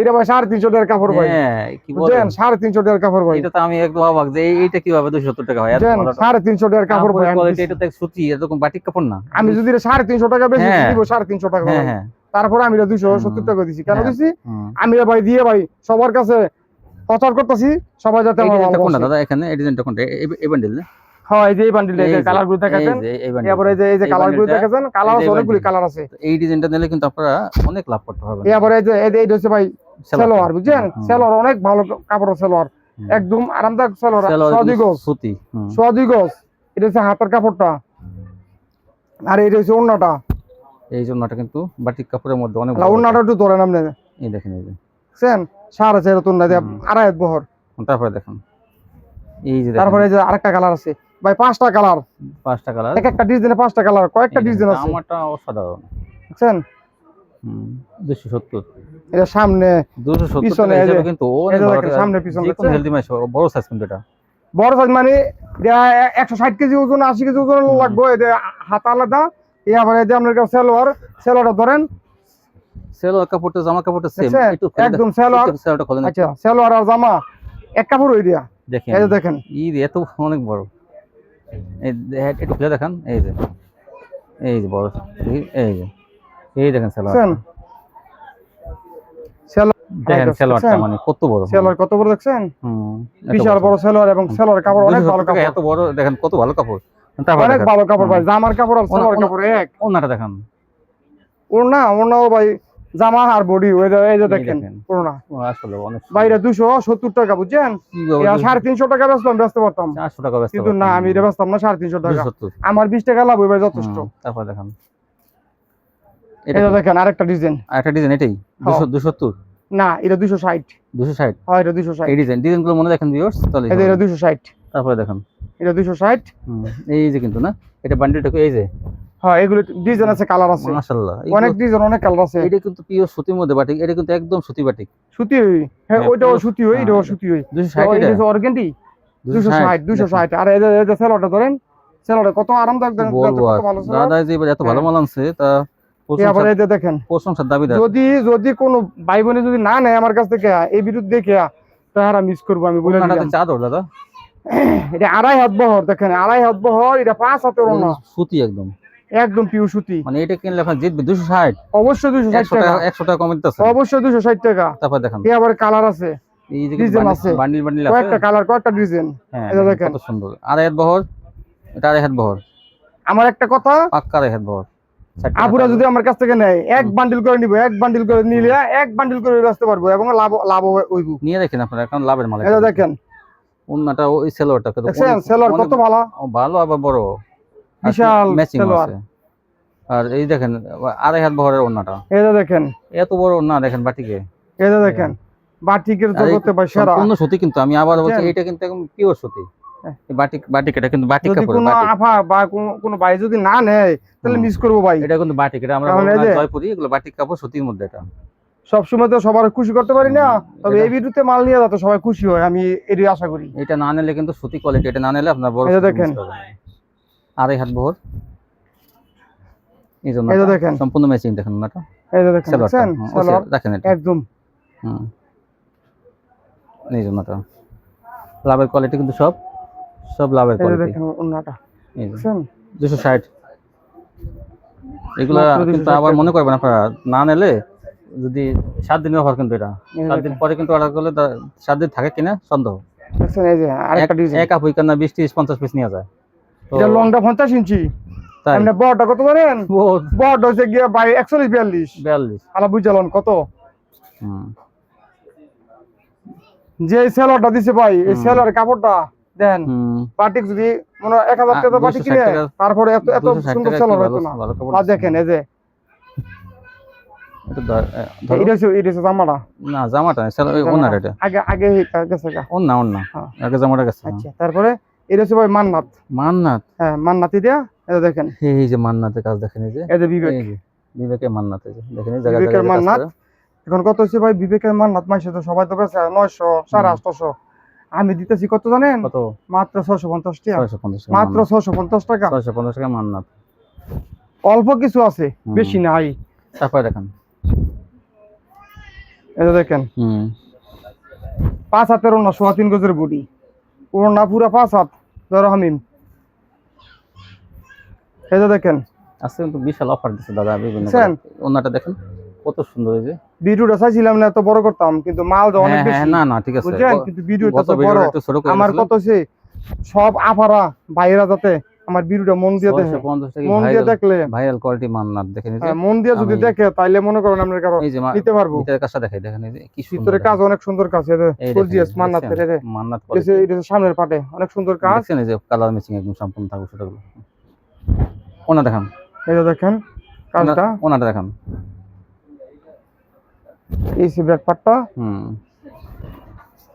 এটা ভাই 350 টাকার কাপড় ভাই। হ্যাঁ কি বলেন 350 টাকার কাপড় ভাই। এটা তো আমি একদম অবাক যে এইটা কিভাবে 270 টাকা হয়, এত বড় 350 টাকার কাপড় ভাই। কোয়ালিটি, এটা তো সুতি, এরকম বাটিক কাপড় না। আমি যদি 350 টাকা বেশি দিব 350 টাকা। হ্যাঁ হ্যাঁ, তারপরে আমি 270 টাকা দিছি, কেন দিছি আমি ভাই দিয়ে ভাই সবার কাছে প্রচার করতেছি, সবাই যাতে আমার ভালো কোনটা দাদা এখানে এই ডিজাইনটা কোনটা, এই বান্ডিল না? হ্যাঁ এই যে এই বান্ডিল, এই যে কালার গুলো দেখাছেন, এবারে এই যে কালার গুলো দেখাছেন, কালার আছে অনেকগুলি কালার আছে। এই ডিজাইনটা নিলে কিন্তু আপনারা অনেক লাভ করতে পারবেন। এবারে এই যে এই হচ্ছে ভাই সালোয়ার, বুঝছেন, সালোয়ার অনেক ভালো কাপড়, সালোয়ার একদম আরামদায়ক সালোয়ার, সোয়াদি গজ সুতি, সোয়াদি গজ। এটা হচ্ছে হাতের কাপড়টা, আর এটা হচ্ছে ওন্নাটা। এই জন্যটা কিন্তু বাটিক কাপড়ের মধ্যে অনেক ওন্নাটা একটু ধরেন আপনি, এই দেখেন, এই যে বুঝছেন 4.5 ওন্না দিয়ে 2.5 বহর। তারপরে দেখেন এই যে, তারপরে এই যে আরেকটা কালার আছে ভাই, 5টা কালার, 5টা কালার, এক একটা ডিজাইনে 5টা কালার, কয়েকটা ডিজাইন আছে। আমারটা অসাধারণ, বুঝছেন 270। এটা সামনে 270 পিছনে হিসাবে কিন্তু অনেক বড়, সামনে পিছনে যে কোন হেলদি মাছ বড় সাইজ কিন্তু এটা বড় সাইজ, মানে 160 কেজি ওজন, 80 কেজি ওজন লাগবে। এটা হাত আলাদা, এই আবার এই যে আপনার সালোয়ারটা ধরেন, সালোয়ার কাপড়টা জামা কাপড়টা সেম, একদম সালোয়ারটা খোলেন। আচ্ছা সালোয়ার আর জামা এক কাপড় হই দিয়া, দেখেন এই যে দেখেন এত অনেক বড়, এই একটু খুলে দেখান, এই যে বড়, এই দেখেন সালোয়ার, দেখেন সালোয়ারটা মানে কত বড়, সালোয়ার কত বড় দেখছেন, বিশাল বড় সালোয়ার, এবং সালোয়ার কাপড় অনেক ভালো কাপড়, এত বড় দেখেন কত ভালো কাপড়, অনেক ভালো কাপড় ভাই। জামার কাপড় আর সালোয়ার কাপড় এক। ওন্নাটা দেখান, ওন্নাও ভাই জামা আর বডি, এই যে দেখেন ওন্না আসলে অনেক ভাই। এটা 270 টাকা, বুঝছেন, 350 টাকা বেচতে পারতাম, 400 টাকা বেচতে, কিন্তু না আমি এটা বেচতাম না 350 টাকা, আমার 20 টাকা লাভ হইবে যথেষ্ট। তারপর দেখান এটা দেখেন আরেকটা ডিজাইন, এটাই 270 না এটা 260। হ্যাঁ এটা 260। এই ডিজাইনগুলো মনে রাখেন ভিউয়ার্স, তাহলে এটা 260। তারপরে দেখেন এটা 260। এই যে কিন্তু না, এটা বান্ডিলটা এই যে, হ্যাঁ এগুলো ডিজাইন আছে, কালার আছে, মাশাআল্লাহ অনেক ডিজাইন, অনেক কালার আছে। এটা কিন্তু পিওর সুতির মধ্যে বাটিক, এটা কিন্তু একদম সুতি বাটিক, সুতি হই, হ্যাঁ ওইটাও সুতি হই, এটাও সুতি হই। 260, এটা অর্গানডি 260। আর এই যে সালোয়ারটা ধরেন, সালোয়ারটা কত আরামদায়ক, কত ভালো দাদা, যে এত ভালো মাল আনছে, তা এবারে এই যে দেখেন প্রশংসার দাবিদার। যদি কোন ভাই বোনে যদি না নেয় আমার কাছ থেকে এই বিরুদ্ধে দেখে, তাহারা মিস করবো আমি বলে দিলাম। চাদর দাদা এটা 2.5 হাত বহর, দেখেন 2.5 হাত বহর, এটা 5 হাতের ওন্না, সুতি একদম পিওর সুতি। মানে এটা কিনলে আপনি জিতবে 260, অবশ্যই 260 টাকা, 100 টাকা কম দিতেছে, অবশ্যই 260 টাকা। তারপর দেখেন এই আবার কালার আছে, এই যে ডিজাইন আছে, বান্ডিল আছে, কয়েকটা কালার, কয়েকটা ডিজাইন, এটা দেখেন কত সুন্দর। 2.5 হাত বহর, এটা 2.5 হাত বহর। আমার একটা কথা, পাক্কা 2.5 হাত বহর। আপুরা যদি আমার কাছ থেকে নেয়, এক বান্ডিল করে নিব, এক বান্ডিল করে নিলে এক বান্ডিল করে বেচতে পারবো, এবং লাভ হইব। নিয়ে দেখেন আপনারা, এখন লাভের মাল। এটা দেখেন ওন্নাটা, ওই সালোয়ারটা কত সালোয়ার কত ভালো, ভালো আবার বড়, বিশাল ম্যাচিং সালোয়ার। আছে। আর এই দেখেন 2.5 হাত বহরের ওন্নাটা, এটা দেখেন এত বড় ওন্না, দেখেন বাটিকে, এটা দেখেন বাটিকের জগতে ভাই সেরা, সম্পূর্ণ সুতি। কিন্তু আমি আবার বলছি, এটা কিন্তু একদম পিওর সুতি, বাটিক এটা কিন্তু বাটিক কাপড়। কোনো আফা বা কোনো ভাই যদি না নেয় তাহলে মিস করবো ভাই। এটা কিন্তু বাটিক, এটা আমরা জয়পুরি, এগুলো বাটিক কাপড় সুতির মধ্যে। এটা সবসময় তো সবার খুশি করতে পারি না, তবে এই ভিডিওতে মাল নিয়ে যাতে সবাই খুশি হয়, আমি এটাই আশা করি। এটা না নিলে কিন্তু সুতি কোয়ালিটি, এটা না নিলে আপনার বড়। দেখেন 2.5 হাত বহর, এই জন্য এটা দেখেন সম্পূর্ণ ম্যাচিং। দেখেন ওন্নাটা, এই যে দেখেন সালোয়ার দেখেন এটা একদম, এই জন্যটা লাভের কোয়ালিটি, কিন্তু সব লাভের কোয়ালিটি। দেখেন ওন্নাটা দেখছেন 260। এগুলা কিন্তু আবার মনে করবেন আপনারা, না নিলে যদি 7 দিনের অফার, কিন্তু এটা 7 দিন পরে কিন্তু অর্ডার করলে 7 দিন থাকে কিনা সন্দেহ। দেখছেন এই যে আরেকটা ডিজাইন, এক আপুই কানা 20 30 50 পিস নিয়ে যায়। এটা লংটা 50 ইঞ্চি, তাই আপনি বড়টা কত জানেন? বহুত বড়টা হচ্ছে গিয়া ভাই 41 42। 42 আলা বুঝালন কত? হুম যে সেলরটা দিছে ভাই, এই সেলরের কাপড়টা দেন হুম বাটিক যদি মনে হয় 1000 টাকা বাটিক 260 কিনে টাকা তারপরে এত এত 260 সুন্দর টাকা কি সেলর ভালো হইতো না। ভালো কাপড় আর দিচ্ছে। দেখেন এই যে এটা ধরো এটা হচ্ছে জামাটা। না জামাটা না সেল ওন্নাটা এটা আগে আগে গেছে গা। ওন্না হ্যাঁ। আগে জামাটা গেছে আচ্ছা তারপরে এটা হচ্ছে ভাই মান্নাত। মান্নাত হ্যাঁ মান্নাতি দিয়া এটা দেখেন এই যে মান্নাতের কাজ দেখেন এই যে এই যে বিবেক। এই যে বিবেকের মান্নাত এই যে দেখেন এই জায়গা বিবেকের জায়গায় কাজ মান্নাত। করে এখন কত হচ্ছে ভাই বিবেকের মান্নাত মাইছে তো সবাই তো বেচে 900 850। আমি দিতেছি কত জানেন? কত মাত্র 650 টাকা। 650 টাকা মাত্র 650 টাকা। 650 টাকা মান্নাত অল্প কিছু আছে বেশি নাই। তারপরে দেখেন এটা দেখেন 5 হাতের ওড়না 3.5 গজের বডি ওড়না পুরা 5 হাত ধরো হামিম। এটা দেখেন আজকে কিন্তু বিশাল অফার দিচ্ছে দাদা বিভিন্ন বুঝছেন? ওন্নাটা দেখেন কত সুন্দর এই যে ভিডিওটা চাইছিলাম না এত বড় করতাম কিন্তু মাল তো অনেক বেশি। না না ঠিক আছে বুঝছেন কিন্তু ভিডিওটা গত তো বড়। ভিডিওটা একটু ছোট করে আমার কত হচ্ছে সব আপারা ভাইরা যাতে আমার ভিডিওটা মন দিয়ে দেখে 650 টাকা মন দিয়ে দেখলে ভাইরাল কোয়ালিটি মান্নাত দেখেন এই যে মন দিয়ে যদি দেখে তাইলে মনে করেন আমরা কারো এই যে নিতে পারবো। ভিতরের কাজটা দেখাই দেখেন এই যে কি সুন্দর ভিতরে কাজ অনেক সুন্দর কাজ এটা এই গর্জিয়াস মান্নাতের এটা মান্নাত এটা সামনের পাটে অনেক সুন্দর কাজ। দেখছেন এই যে কালার ম্যাচিং একদম সম্পূর্ণ থাকবে সেটাগুলো ওনা দেখান এটা দেখেন কাজটা ওনাটা দেখান এই সি ব্যাক পাটটা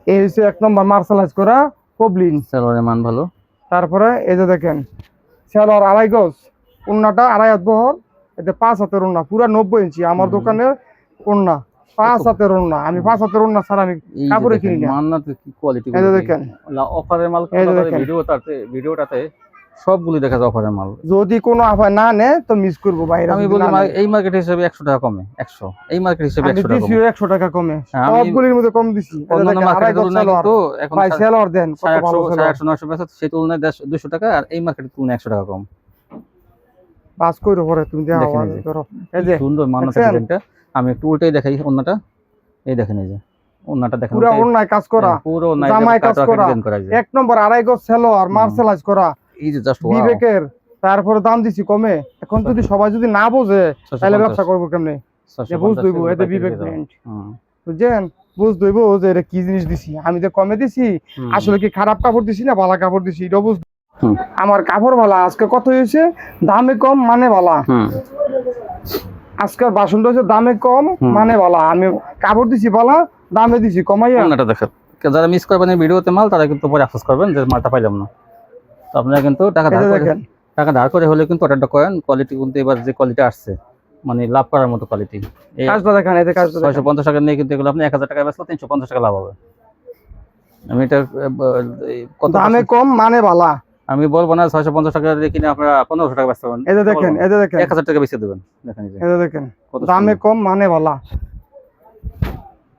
এই হচ্ছে 1 নম্বর মার্শালাইজ করা পবলিন সালোয়ারের মান ভালো। তারপরে এই যে দেখেন সেলর 2.5 গজ ওন্নাটা 2.5 হাত বহর এতে 5 হাতের ওন্না পুরা 90 ইঞ্চি আমার দোকানের ওন্না 5 হাতের ওন্না আমি 5 হাতের ওন্না ছাড়া আমি কাপড়ে কিনি না। মান্নাত কি কোয়ালিটি এই যে দেখেন অফারের মাল ভিডিওটাতে সবগুলি দেখা যায় অফারের মাল। যদি কোনো আফা না নে তো মিস করব বাইরে। আমি বলি এই মার্কেট হিসেবে 100 টাকা কমে 100 এই মার্কেট হিসেবে 100 টাকা কমে 100 টাকা কমে সবগুলির মধ্যে কম দিছি। অন্যান্য মার্কেটের তুলনায় কিন্তু এখন ভাই সেলর দেন কত ভালো সেলর 850 900 পেছে সেই তুলনায় 200 টাকা আর এই মার্কেটের তুলনায় 100 টাকা কম। পাস কইরো পরে তুমি দেখো ধরো এই যে সুন্দর মান্নাতের ডিজাইনটা আমি একটু উল্টাই দেখাই ওন্নাটা এই দেখেন এই যে ওন্নাটা দেখেন পুরো ওন্নায় কাজ করা পুরো জামায় কাজ করা 1 নম্বর 2.5 গজ সেলর মার্শালাইজ করা এই যে জাস্ট বিবেকের তারপরে দাম দিছি কমে। এখন যদি সবাই যদি না বোঝে তাহলে ব্যবসা করবো কেমনে? বুঝ দইব এতে বিবেক ব্র্যান্ড বুঝছেন বুঝ দইব যে এটা কি জিনিস দিছি আমি তো কমে দিছি আসলে কি খারাপ কাপড় দিছি না ভালো কাপড় দিছি এটা বুঝ। আমার কাপড় ভালো আজকে কত হয়েছে দামে কম মানে ভালো। আজকের বাসনটা হচ্ছে দামে কম মানে ভালো আমি কাপড় দিছি ভালো দামে দিছি কমাইয়া। ওন্নাটা দেখেন যারা মিস করবেন এই ভিডিওতে মাল তারা কিন্তু পরে আফসোস করবেন যে মালটা পাইলাম না। তো আপনারা কিন্তু টাকা ধার করে হলে কিন্তু অর্ডারটা করেন কোয়ালিটি কিন্তু এবার যে কোয়ালিটি আসছে মানে লাভ করার মতো কোয়ালিটি। এই কাজটা দেখেন এই যে কাজটা 650 টাকা নিয়ে কিন্তু এগুলো আপনি 1000 টাকা বেচলে 350 টাকা লাভ হবে। আমি এটা কত দামে কম মানে ভালো আমি বলবো না 650 টাকা দিয়ে কিনে আপনারা 1500 টাকা বেচতে পারেন। এই যে দেখেন 1000 টাকা বেচে দেবেন দেখেন এই যে দেখেন দামে কম মানে ভালো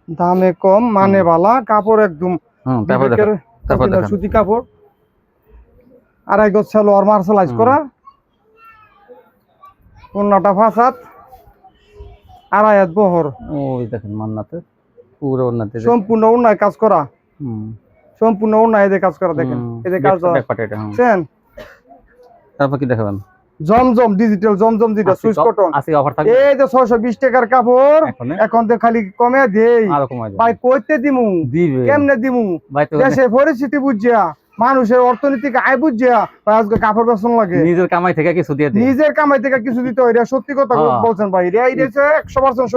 দামে কম মানে ভালো কাপড় একদম তারপর দেখেন সুতি কাপড় 2.5 গজ সেলোয়ার মার্শালাইজ করা ওন্নাটা 5 হাত 2.5 হাত বহর ওই দেখেন মান্নাতে পুরো ওন্নাতে সম্পূর্ণ ওন্নায় কাজ করা সম্পূর্ণ ওন্নায় এদের কাজ করা দেখেন এই যে কাজ বুঝছেন। তারপর কি দেখাবেন জমজম ডিজিটাল জমজম যেটা সুইচ কটন আছে অফার থাকবে এই যে 620 টাকার কাপড় এখন তো খালি কমে দেই আরো কমাই ভাই কইতে দিমু দিবে কেমনে দিমু দেশে পরিস্থিতি বুঝিয়া মানুষের অর্থনৈতিক আয় বুঝিয়া আজকে কাপড় বেচন লাগে নিজের কামাই থেকে কিছু দিয়ে দিই নিজের কামাই থেকে কিছু দিতে হয় এটা সত্যি কথা বলছেন ভাই এটা 100%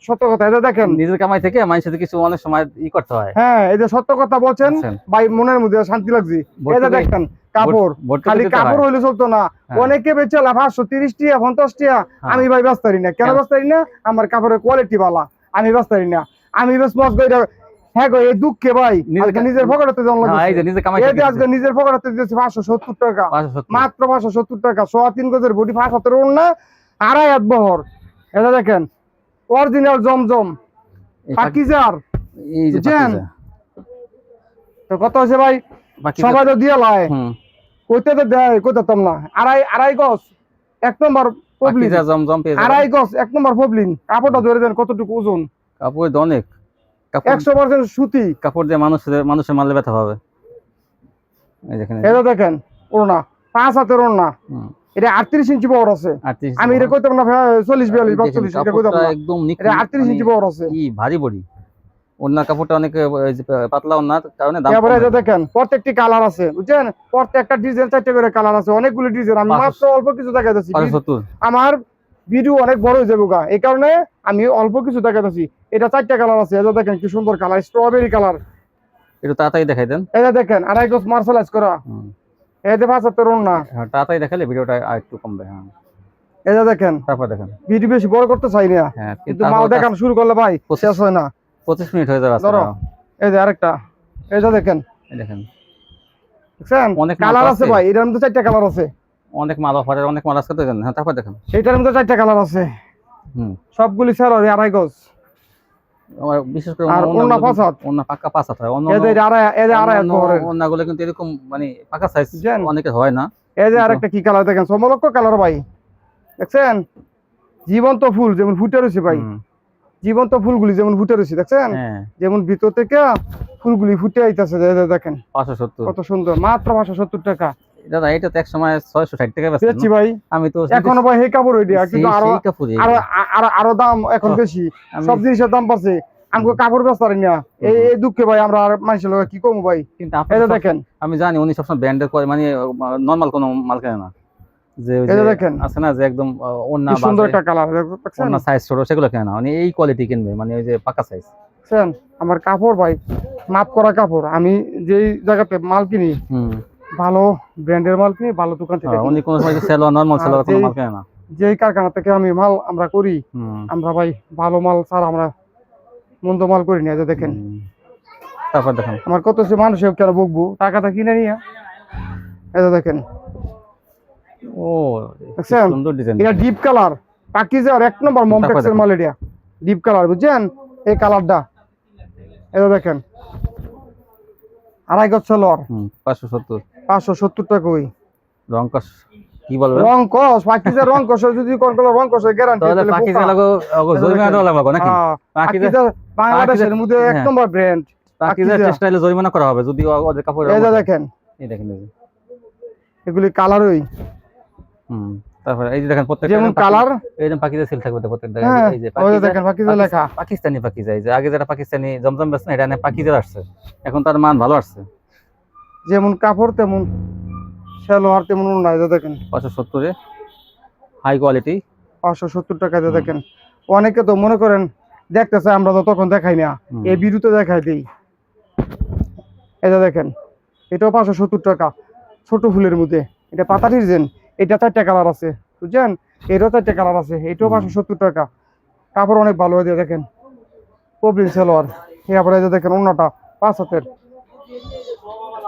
সত্য কথা এটা দেখেন নিজের কামাই থেকে মানুষের সাথে কিছু অনেক সময় ই করতে হয়। হ্যাঁ এটা সত্য কথা বলছেন ভাই মনের মধ্যে শান্তি লাগছে। এটা দেখেন কাপড় খালি কাপড় হইলে চলতো না অনেকে বেচে 530 টাকা 50 টাকা আমি ভাই ব্যস্ত পারি না কেন ব্যস্ত পারি না আমার কাপড়ের কোয়ালিটি ভালো আমি ব্যস্ত পারি না আমি বেশ মজ করে হ্যাঁ গো এই দুঃখে ভাই নিজের পকেটে জন লাগে এই যে আজকে নিজের পকেটে দিতেছে 570 টাকা মাত্র 570 টাকা 3.5 গজের বডি 5 হাতের ওন্না 2.5 হাত বহর এটা দেখেন অরিজিনাল জমজম পাকিজার এই যে তো কত আছে ভাই সবাই তো দিয়ে লাই কইতে তো দেয় কইতাম না 2.5 গজ 1 নম্বর পবলিন জমজম পেয়ে 2.5 গজ 1 নম্বর পবলিন কাপড়টা ধরে দেন কতটুকু ওজন কাপড় অনেক 100% সুতি কাপড় দিয়ে মানুষের মালে ব্যথা পাবে। এই দেখেন এটা দেখেন ওড়না 5 হাতের ওড়না এটা 38 ইঞ্চি বহর আছে। 38 আমি এটা কইতাম না 40 42 42 এটা কইতাম না, একদম এটা 38 ইঞ্চি বহর আছে। কি ভারী বডি, ওনার কাপড়টা অনেক পাতলা, ওনার কারণে দাম। এবারে এটা দেখেন প্রত্যেকটি কালার আছে বুঝছেন, প্রত্যেকটা ডিজাইন 4টা করে কালার আছে, অনেকগুলো ডিজাইন। আমি মাত্র অল্প কিছু দেখাইতেছি, আমার ভিডিও অনেক বড় হয়ে যাবে, এই কারণে আমি অল্প কিছু দেখাইতেছি। এটা 4টা কালার আছে, এটা দেখেন কি সুন্দর কালার, স্ট্রবেরি কালার। এটা তাড়াতাড়ি দেখাই দেন। এটা দেখেন আড়াই গজ মার্শালাইজ করা, এটা 75 না। তাড়াতাড়ি দেখালে ভিডিওটা একটু কমবে। হ্যাঁ এটা দেখেন, তারপর দেখেন, ভিডিও বেশি বড় করতে চাই না, কিন্তু মাল দেখানো শুরু করলে ভাই শেষ হয় না, 25 মিনিট হয়ে যাবে। ধরো এই যে আরেকটা, এটা দেখেন, দেখেন দেখছেন অনেক কালার আছে ভাই, এটার মধ্যে 4টা কালার আছে, অনেক মাল অফারের অনেক মাল আছে তো। হ্যাঁ তারপর দেখেন, এটার মধ্যে 4টা কালার আছে, সবগুলি সেল হয় আড়াই গজ। বিশেষ করে আর ওন্না 5 হাত, ওন্না পাকা 5 হাত হয়। এই যে আড়াই হাত বহরের ওন্নাগুলো কিন্তু এরকম মানে পাকা সাইজ অনেকে হয় না। এই যে আরেকটা কি কালার দেখেন, সমলক্ষ কালার ভাই, দেখছেন জীবন্ত ফুল যেমন ফুটে রয়েছে ভাই, জীবন্ত ফুলগুলি যেমন ফুটে রয়েছে দেখছেন, যেমন ভিতর থেকে ফুলগুলি ফুটে আইতাছে। দেখেন 570 কত সুন্দর, মাত্র 570 টাকা। দাদা এটা তো এক সময় 660 টাকা বেচছি ভাই, আমি তো এখনো ভাই এই কাপড় ওইটা, কিন্তু আরো দাম এখন বেশি, সব জিনিসের দাম বাড়ছে, আমাকে কাপড় বেচতে পারি না, এই দুঃখে ভাই আমরা আর মানুষের লোক কি কমু ভাই। কিন্তু এটা দেখেন, আমি জানি উনি সবসময় ব্র্যান্ডের করে, মানে নরমাল কোনো মাল কেনে না, যে এটা দেখেন আছে না যে একদম ওন্না সুন্দর একটা কালার, দেখছেন ওন্না সাইজ ছোট, সেগুলো কেনে না, মানে এই কোয়ালিটি কিনবে, মানে ওই যে পাকা সাইজ। দেখছেন আমার কাপড় ভাই মাপ করা কাপড়, আমি যেই জায়গাতে মাল কিনি ভালো ব্র্যান্ডের মাল কিনি, ভালো দোকান থেকে। উনি কোন সময় সেলো নরমাল সেলো কোনো মাল কেনে না, যেই কারখানা থেকে আমি মাল আমরা করি, আমরা ভাই ভালো মাল ছাড়া আমরা মন্দ মাল করি না। এটা দেখেন, তারপর দেখেন আমার কত সে মানুষের কেন বকবো, টাকাটা কিনে নিয়ে। এটা দেখেন, ও দেখছেন সুন্দর ডিজাইন, এটা ডিপ কালার, পাকিজার 1 নম্বর মমটেক্সের মাল, এটা ডিপ কালার বুঝছেন, এই কালারটা। এটা দেখেন আড়াই গজ সালোয়ার, 570 টাকা। ওই রং কস কি বলবেন, রং কস পাকিজার রং কস, যদি কোন কোন রং কস গ্যারান্টি, তাহলে পাকিজা লাগো জরিমানা দেওয়া লাগবে নাকি? পাকিজা বাংলাদেশের মধ্যে 1 নম্বর ব্র্যান্ড, পাকিজা টেক্সটাইলে জরিমানা করা হবে যদি ওদের কাপড়। এটা দেখেন, এই দেখেন এগুলি কালার। ওই তারপরে এই যে দেখেন প্রত্যেকটা যেমন কালার, এই যে পাকিজা সিল থাকবে প্রত্যেকটা, এই যে ওই দেখেন পাকিজা লেখা, পাকিস্তানি পাকিজা। এই যে আগে যেটা পাকিস্তানি জমজম বেচনা, এটা না পাকিজা আসছে, এখন তার মান ভালো আসছে। যেমন কাপড় তেমন সালোয়ার তেমন ওন্না। এটা দেখেন 570 এ হাই কোয়ালিটি, 570 টাকা। এটা দেখেন, অনেকে তো মনে করেন দেখতেছে, আমরা তো তখন দেখাই না, এই বিরুতে দেখাই দেই। এটা দেখেন, এটাও 570 টাকা, ছোট ফুলের মধ্যে, এটা পাতা ডিজাইন, এটা 4টা কালার আছে বুঝছেন, এটাও 4টা কালার আছে, এটাও 570 টাকা। কাপড় অনেক ভালো হয়ে দেখেন, কবরিন সালোয়ার। এরপরে যে দেখেন ওন্নাটা 5 হাতের,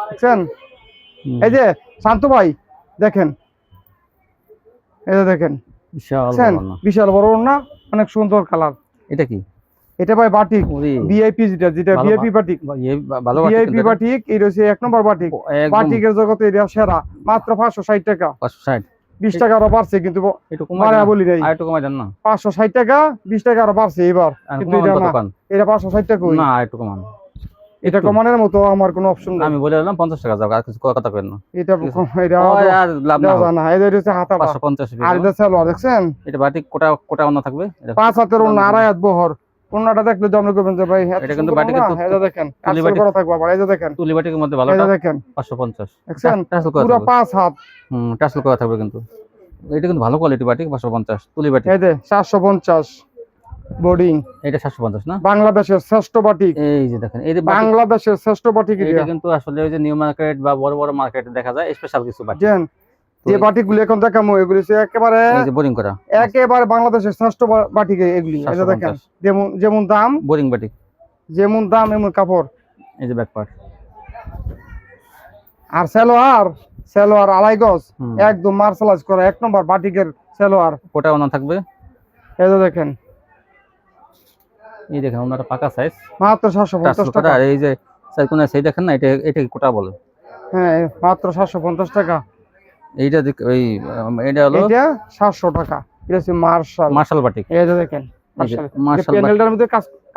দেখছেন। এই যে শান্ত ভাই দেখেন, এই যে দেখেন বিশাল বড় ওন্না, অনেক সুন্দর কালার। এটা কি? এটা ভাই বাটিক ভিআইপি, যেটা ভিআইপি বাটিক, ভালো ভিআইপি বাটিক, এই রয়েছে 1 নম্বর বাটিক, বাটিকের জগতে এটা সেরা। মাত্র 560 টাকা, 560, 20 টাকা আরো বাড়ছে, কিন্তু একটু কমায় বলি নাই, আর একটু কমায় দেন না। 560 টাকা, 20 টাকা আরো বাড়ছে এবার, কিন্তু এটা না, এটা 560 টাকা। না একটু কমান, এটা কমানোর মতো আমার কোনো অপশন নাই। আমি বলে দিলাম 50 টাকা যাও, আর কিছু কথা কইেন না। এটা আর লাভ না, এটা হচ্ছে হাতা 550। আর এটা সালোয়ার দেখছেন, এটা বাটিক কোটা কোটা ওন্না থাকবে, 5 হাতের ওন্না, আড়াই হাত বহর। ওন্নাটা দেখলে জমনে করবেন যে ভাই এটা কিন্তু বাটিকের, এটা দেখেন তুলি বাটিক করা থাকবে আবার। এই যে দেখেন তুলি বাটিকের মধ্যে ভালোটা, এটা দেখেন 550, দেখছেন পুরো 5 হাত, টাসেল করা থাকবে কিন্তু। এটা কিন্তু ভালো কোয়ালিটি বাটিক, 550 তুলি বাটিক। এই যে 750 বোর্ডিং, এটা 750 না, বাংলাদেশের শ্রেষ্ঠ বাটিক। এই যে দেখেন, এই যে বাংলাদেশের শ্রেষ্ঠ বাটিক, এটা কিন্তু আসলে ওই যে নিউ মার্কেট বা বড় বড় মার্কেটে দেখা যায় স্পেশাল কিছু বাটিক। যে বাটিকগুলো এখন দেখামু, এগুলি একেবারে এই যে বোরিং করা, একেবারে বাংলাদেশের শ্রেষ্ঠ বাটিক এগুলি। এই যে দেখেন, যেমন দাম বোরিং বাটিক, যেমন দাম এমন কাপড়। এই যে ব্যাক পার্ট, আর সালোয়ার আড়াই গজ, একদম মার্শালাইজ করা 1 নম্বর বাটিকের সালোয়ার, কোটা ওনা থাকবে। এই যে দেখেন, এই দেখেন ওনাটা পাকা সাইজ, মাত্র 750 টাকা। আর এই যে সাইকোনা সেই দেখেন না, এটা কোটা বলে। হ্যাঁ মাত্র 750 টাকা। এইটা ওই এটা হলো এটা 700 টাকা। এটা হচ্ছে মার্শাল বাটিক। এই যে দেখেন, মাশাআল্লাহ প্যানেলটার মধ্যে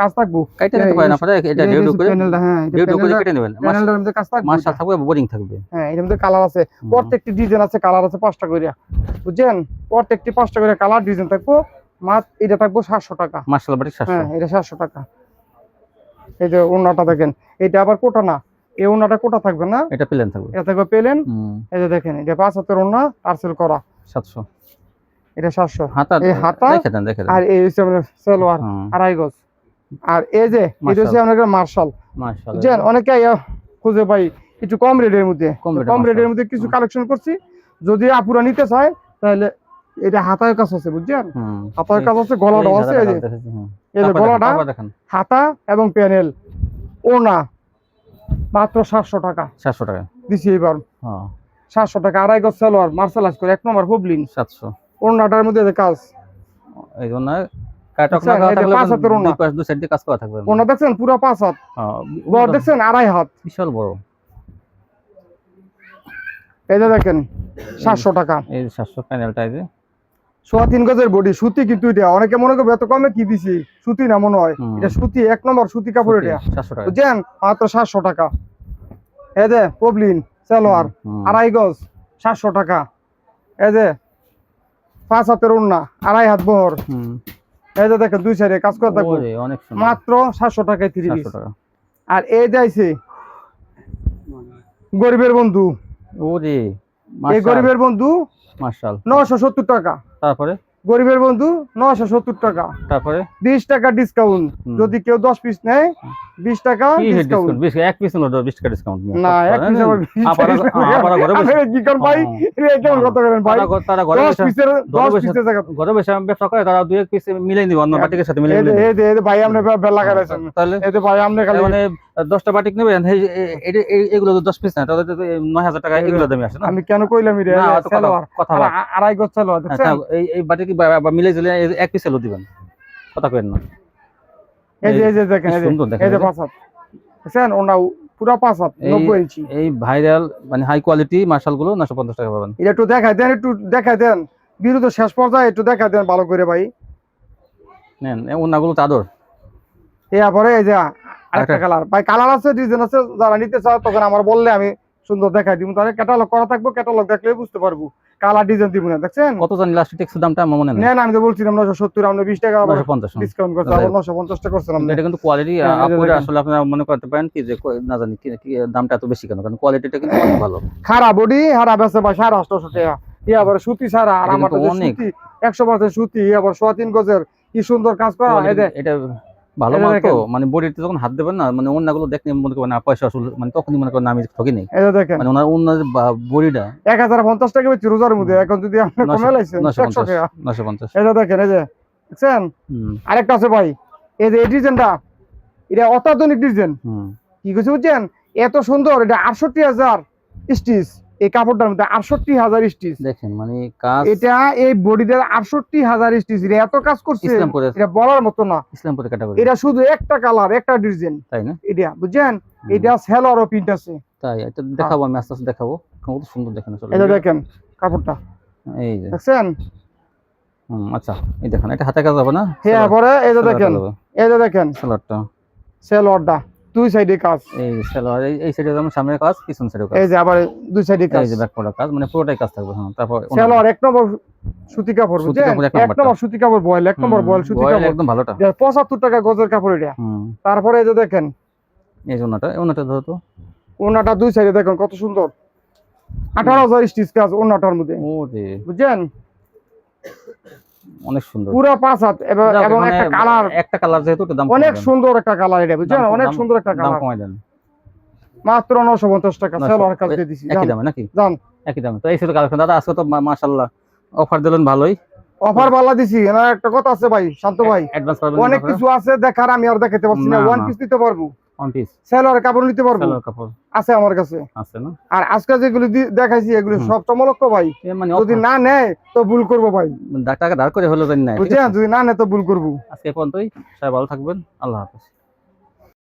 কাজ থাকবো, কেটে নিতে পারেন আপনারা, এটা ডিউটি করে প্যানেলটা, হ্যাঁ ডিউটি করে কেটে নেবেন। প্যানেলটার মধ্যে কাজ থাকবে, মাশাআল্লাহ থাকবে, বোরিং থাকবে। হ্যাঁ এর মধ্যে কালার আছে, প্রত্যেকটি ডিজাইন আছে, কালার আছে 5টা করে, বুঝছেন? প্রত্যেকটি 5টা করে কালার ডিজাইন থাকবো। মাত্র এটা থাকবো 700 টাকা। মাশাআল্লাহ বাটিক 700। হ্যাঁ এটা 700 টাকা। এই যে ওন্নাটা দেখেন, এটা আবার কোটা না, এই ওন্নাটা কোটা থাকবে না, এটা প্লেন থাকবে, এটা থাকবে প্লেন। এই যে দেখেন, এটা 5 হাতের ওন্না, টার্সেল করা, 700। এটা 700। হাতা এই হাতা দেখে দেন। আর এই হচ্ছে আপনার সালোয়ার 2.5 গজ। আর এই যে এটা হচ্ছে আপনার মার্শাল, মাশাআল্লাহ। বুঝছেন? অনেকে খুঁজে পাই একটু কম রেটের মধ্যে, কম রেটের মধ্যে কিছু কালেকশন করছি। যদি আপুরা নিতে চায় তাহলে এটা হাতায় কাজ আছে, বুঝছেন? হাতায় কাজ আছে, গলাটা আছে, এই যে গলাটা, হাতা এবং প্যানেল, ওনা মাত্র 700 টাকা। 700 টাকা দিছি এবার। 700 টাকা 2.5 গজ সালোয়ার, মার্শালাইজ করে 1 নম্বর পবলিন, 700। ওনাটার মধ্যে যে কাজ, এই জন্য কাটক না থাকলে 5 হাতের ওনা, দুই সাইড দিয়ে কাজ করা থাকবে। ওনা দেখছেন পুরো 5 হাত, বড় দেখছেন 2.5 হাত, বিশাল বড়। এই যে দেখেন 700 টাকা। এই 700 প্যানেলটা, এই যে 3.5 গজের বডি, সুতি। কিন্তু এটা অনেকে মনে করবে এত কমে কি দিছি, সুতি না মনে হয়, এটা সুতি, 1 নম্বর সুতি কাপড় এটা, 700 টাকা, বুঝছেন? মাত্র 700 টাকা। এই যে পবলিন সালোয়ার 2.5 গজ, 700 টাকা। এই যে 5 হাতের ওন্না, 2.5 হাত বহর। এই যে দেখেন দুই সাইডে কাজ করা থাকবে, অনেক সুন্দর, মাত্র 700 টাকায় 3 পিস। 700 টাকা। আর এই যাইছে গরিবের বন্ধু, ওরে এই গরিবের বন্ধু মাশাআল্লাহ 970 টাকা। তারপরে গরিবের বন্ধু 970 টাকা, তারপরে 20 টাকা ডিসকাউন্ট। যদি কেউ 10 পিস নেয় 20 টাকা ডিসকাউন্ট। 1 পিস হলো 20 টাকা ডিসকাউন্ট না, 1 পিস আবার আবার ঘরে বসে কি কর ভাই, এটা কেমন কথা বলেন ভাই? তারা ঘরে বসে 10 পিসের জায়গা ঘরে বসে ব্যবসা করে, তারা 2-1 পিস মিলাই নিব অন্য বাটিকের সাথে মিলাই নিব। এই যে ভাই আপনি বেল লাগাইছেন, তাহলে এই যে ভাই আপনি খালি মানে 10টা বাটিক নেবেন, এগুলো তো 10 পিস না, তাহলে তো 9000 টাকা এগুলো দামি আসে না। আমি কেন কইলাম রে, কথা 2.5 গজ সালোয়ার দেখছেন, এই বাটিক মিলাই দিলে 1 পিস এলো দিবেন, কথা কইেন না। এই যে দেখেন, এই যে 5 হাত দেখছেন, ওনা পুরো 5 হাত 90 ইঞ্চি। এই ভাইরাল মানে হাই কোয়ালিটি মার্শাল গুলো 950 টাকা পাবেন। এটা একটু দেখাই দেন বিরুদ্ধ শেষ পর্যায়ে একটু দেখাই দেন ভালো করে ভাই। নেন ওনাগুলো চাদর। এরপরে এই যে আরেকটা কালার, ভাই কালার আছে, ডিজাইন আছে, যারা নিতে চায় তখন আমার বললে আমি সুন্দর দেখাই দিব। তাহলে ক্যাটালগ করা থাকবো, ক্যাটালগ দেখলে বুঝতে পারবো, কালার ডিজাইন দিব না। দেখছেন কত জানি লাস্ট টেক্স দামটা আমার মনে নেই। না আমি তো বলছিলাম 970, আপনি 20 টাকা 950 ডিসকাউন্ট করতে, আবার 950 টাকা করছিলাম। এটা কিন্তু কোয়ালিটি আপনারা আসলে আপনারা মনে করতে পারেন কি যে না জানি কি দামটা এত বেশি কেন, কারণ কোয়ালিটিটা কিন্তু অনেক ভালো। খারাপ বডি হারা বেছে ভাই 850 টাকা। আবার সুতি ছাড়া, আর আমারটা সুতি 100% সুতি, আবার 3.5 গজের কি সুন্দর কাজ করা। এটা ভালো মাল তো, মানে বডিতে যখন হাত দেবেন না, মানে অন্যগুলো দেখলে মনে করবেন না পয়সা আসল, মানে তখনই মনে করেন আমি ঠকি নেই। এটা দেখেন মানে ওনার বডিটা 1050 টাকা বেচি রোজার মধ্যে, এখন যদি আপনি কমে লাইছেন 100 টাকা 950। এটা দেখেন, এই যে দেখছেন আরেকটা আছে ভাই, এই যে এই ডিজাইনটা, এটা অত্যাধুনিক ডিজাইন। কি কইছে বুঝছেন, এত সুন্দর, এটা 68000 স্টিচ, এই কাপড়টার মধ্যে 68000 স্টিচ দেখেন, মানে কাজ, এটা এই বডিটা 68000 স্টিচ, এটা এত কাজ করছে, এটা বলার মতো না। ইসলামপুরে ক্যাটাগরি, এটা শুধু একটা কালার, একটা ডিজাইন, তাই না? এটা বুঝছেন, এটা সেলরও প্রিন্ট আছে। তাই এটা দেখাবো, আমি আস্তে আস্তে দেখাবো, কত সুন্দর দেখেন আসলে। এটা দেখেন কাপড়টা, এই যে দেখছেন। আচ্ছা এই দেখেন, এটা হাতে কাজ হবে না? হ্যাঁ, পরে এই যে দেখেন, এই যে দেখেন সেলরটা দুই সাইডে কাজ, এই সেলর, এই সাইডে যেমন সামনের কাজ, পিছন সাইডে কাজ, এই যে আবার দুই সাইডে কাজ, এই যে ব্যাক পড়া কাজ, মানে পুরোটাই কাজ থাকবে। হ্যাঁ, তারপর সেলর 1 নম্বর সুতি কাপড়, বুঝছেন? 1 নম্বর সুতি কাপড়, বয়েল 1 নম্বর বয়েল সুতি কাপড়, একদম ভালোটা 75 টাকা গজের কাপড় এটা। তারপরে এই যে দেখেন, এই যে ওনাটা ধরো তো, ওনাটা দুই সাইডে দেখেন কত সুন্দর, 18000 স্টিচ কাজ ওনাটার মধ্যে, ওরে বুঝছেন? অনেক সুন্দর পুরো 5 হাত, এবং একটা কালার যেহেতু দাম অনেক সুন্দর, একটা কালার এটা, বুঝছেন? অনেক সুন্দর একটা কালার, দাম কমাই দেন মাত্র 950 টাকা সেলর কাজ দিয়ে দিছি। একই দামে নাকি? জান একই দামে। তো এই ছিল কালেকশন দাদা, আজকে তো মাশাআল্লাহ অফার দিলেন, ভালোই অফার বালা দিছি। না একটা কথা আছে ভাই, শান্ত ভাই, অ্যাডভান্স পাবেন, অনেক কিছু আছে দেখার, আমি আর দেখাতে পারছি না। ওয়ান পিস নিতে পারবো, ওয়ান পিস সেলর কাপড় নিতে পারবো, সেলর কাপড় আছে আমার কাছে, আছে না? আর আজকে যেগুলো দেখাইছি এগুলো সব চমলক্ষ ভাই, মানে যদি না নেয় তো ভুল করবো ভাই, টাকা ধার করে হলো জানি না, বুঝছেন? যদি না নেয় তো ভুল করবো। আজকে পর্যন্তই, সবাই ভালো থাকবেন, আল্লাহ হাফেজ।